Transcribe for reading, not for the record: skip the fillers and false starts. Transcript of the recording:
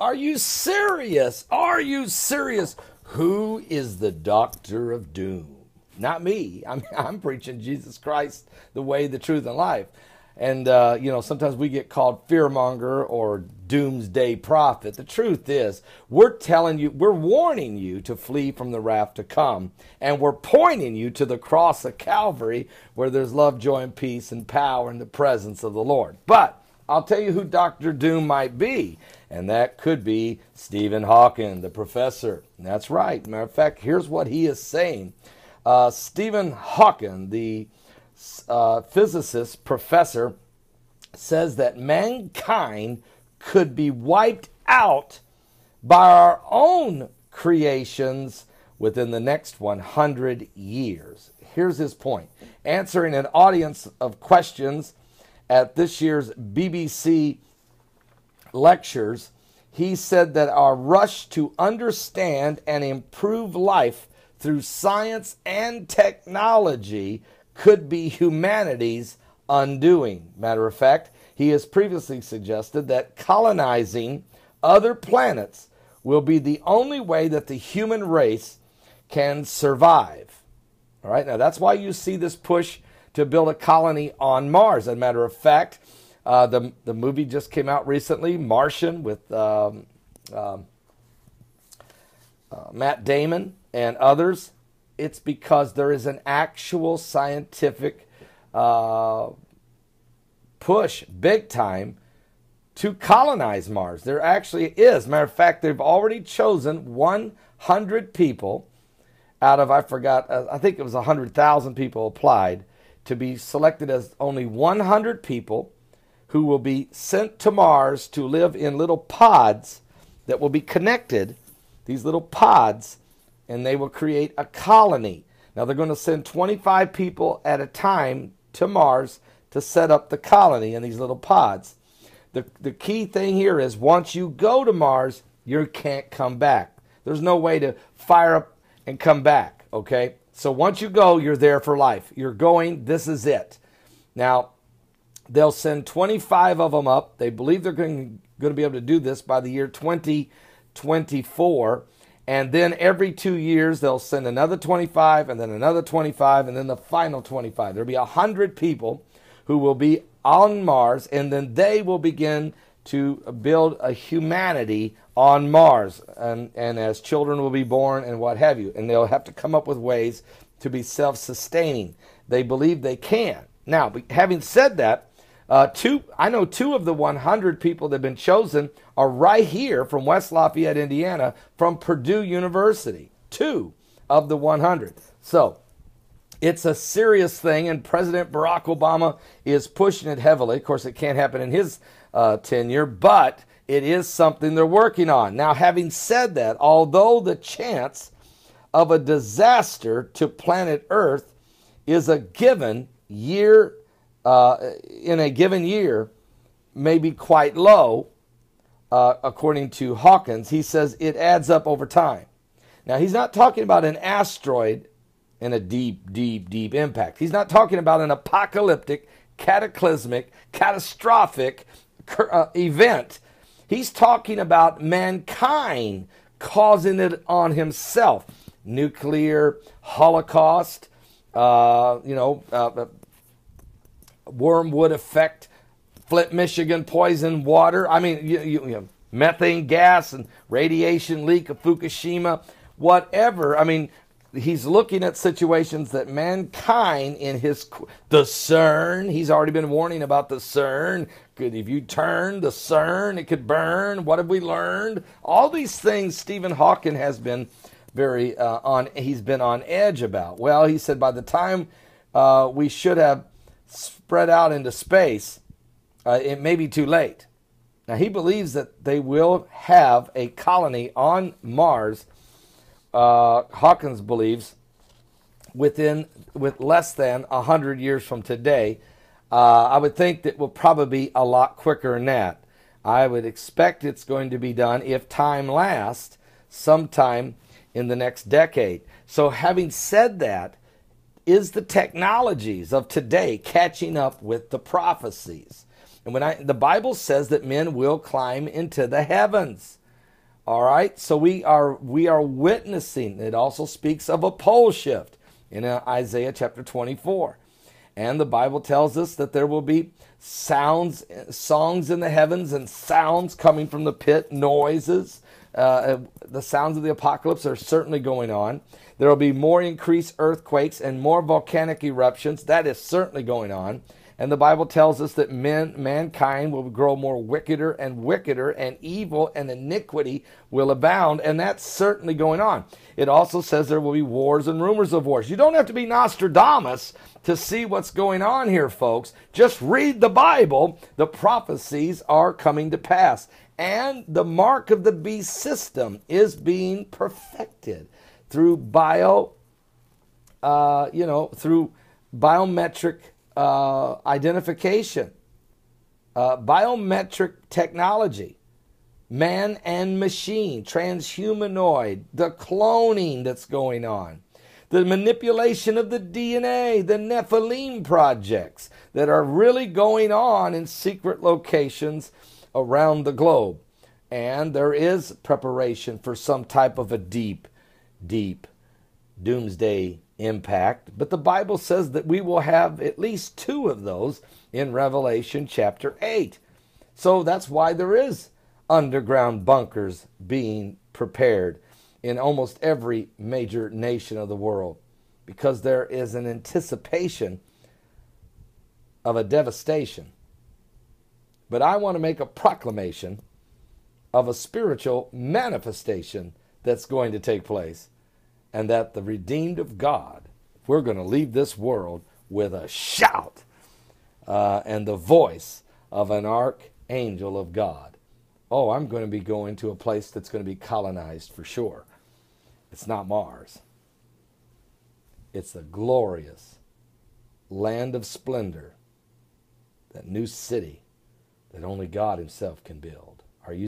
Are you serious? Are you serious? Who is the doctor of doom? Not me. I'm preaching Jesus Christ, the way, the truth, and life. And, sometimes we get called fearmonger or doomsday prophet. The truth is, we're warning you to flee from the wrath to come. And we're pointing you to the cross of Calvary where there's love, joy, and peace and power in the presence of the Lord. But I'll tell you who Dr. Doom might be. And that could be Stephen Hawking, the professor. And that's right. Matter of fact, here's what he is saying. Stephen Hawking, the physicist professor, says that mankind could be wiped out by our own creations within the next 100 years. Here's his point. Answering an audience of questions at this year's BBC lectures, he said that our rush to understand and improve life through science and technology could be humanity's undoing. Matter of fact, he has previously suggested that colonizing other planets will be the only way that the human race can survive. All right, now that's why you see this push to build a colony on Mars. As a matter of fact, the movie just came out recently, Martian, with Matt Damon and others. It's because there is an actual scientific push, big time, to colonize Mars. There actually is. Matter of fact, they've already chosen 100 people out of, I think it was 100,000 people applied, to be selected as only 100 people who will be sent to Mars to live in little pods that will be connected, these little pods, and they will create a colony. Now they're going to send 25 people at a time to Mars to set up the colony in these little pods. The key thing here is once you go to Mars, you can't come back. There's no way to fire up and come back, okay? So once you go, you're there for life. You're going, this is it. Now, they'll send 25 of them up. They believe they're going to be able to do this by the year 2024. And then every 2 years, they'll send another 25, and then another 25, and then the final 25. There'll be 100 people who will be on Mars, and then they will begin to build a humanity on Mars. And as children will be born and what have you. And they'll have to come up with ways to be self-sustaining. They believe they can. Now, having said that, I know 2 of the 100 people that have been chosen are right here from West Lafayette, Indiana, from Purdue University. 2 of the 100. So it's a serious thing, and President Barack Obama is pushing it heavily. Of course, it can't happen in his tenure, but it is something they're working on. Now, having said that, although the chance of a disaster to planet Earth is a given year, in a given year, may be quite low, according to Hawkins. He says it adds up over time. Now, he's not talking about an asteroid and a deep, deep, deep impact. He's not talking about an apocalyptic, cataclysmic, catastrophic event. He's talking about mankind causing it on himself. Nuclear holocaust, wormwood effect, Flint, Michigan, poison water. I mean, methane gas and radiation leak of Fukushima, whatever. I mean, he's looking at situations that mankind the CERN, he's already been warning about the CERN. If you turn the CERN, it could burn. What have we learned? All these things Stephen Hawking has been he's been on edge about. Well, he said by the time we should have spread out into space, it may be too late. Now, he believes that they will have a colony on Mars, Hawkins believes, with less than 100 years from today. I would think that will probably be a lot quicker than that. I would expect it's going to be done, if time lasts, sometime in the next decade. So having said that, is the technologies of today catching up with the prophecies? And the Bible says that men will climb into the heavens. All right, so we are witnessing. It also speaks of a pole shift in Isaiah chapter 24. And the Bible tells us that there will be songs in the heavens and sounds coming from the pit, noises. The sounds of the apocalypse are certainly going on. There will be more increased earthquakes and more volcanic eruptions. That is certainly going on. And the Bible tells us that mankind will grow more wickeder, and evil and iniquity will abound. And that's certainly going on. It also says there will be wars and rumors of wars. You don't have to be Nostradamus to see what's going on here, folks. Just read the Bible. The prophecies are coming to pass. And the mark of the beast system is being perfected through biometric identification, biometric technology, man and machine, transhumanoid, the cloning that's going on, the manipulation of the DNA, the Nephilim projects that are really going on in secret locations around the globe. And there is preparation for some type of a deep doomsday impact. But the Bible says that we will have at least 2 of those in Revelation chapter 8. So that's why there is underground bunkers being prepared in almost every major nation of the world, because there is an anticipation of a devastation. But I want to make a proclamation of a spiritual manifestation that's going to take place, and that the redeemed of God, we're going to leave this world with a shout and the voice of an archangel of God. Oh, I'm going to be going to a place that's going to be colonized for sure. It's not Mars. It's the glorious land of splendor, that new city that only God himself can build. Are you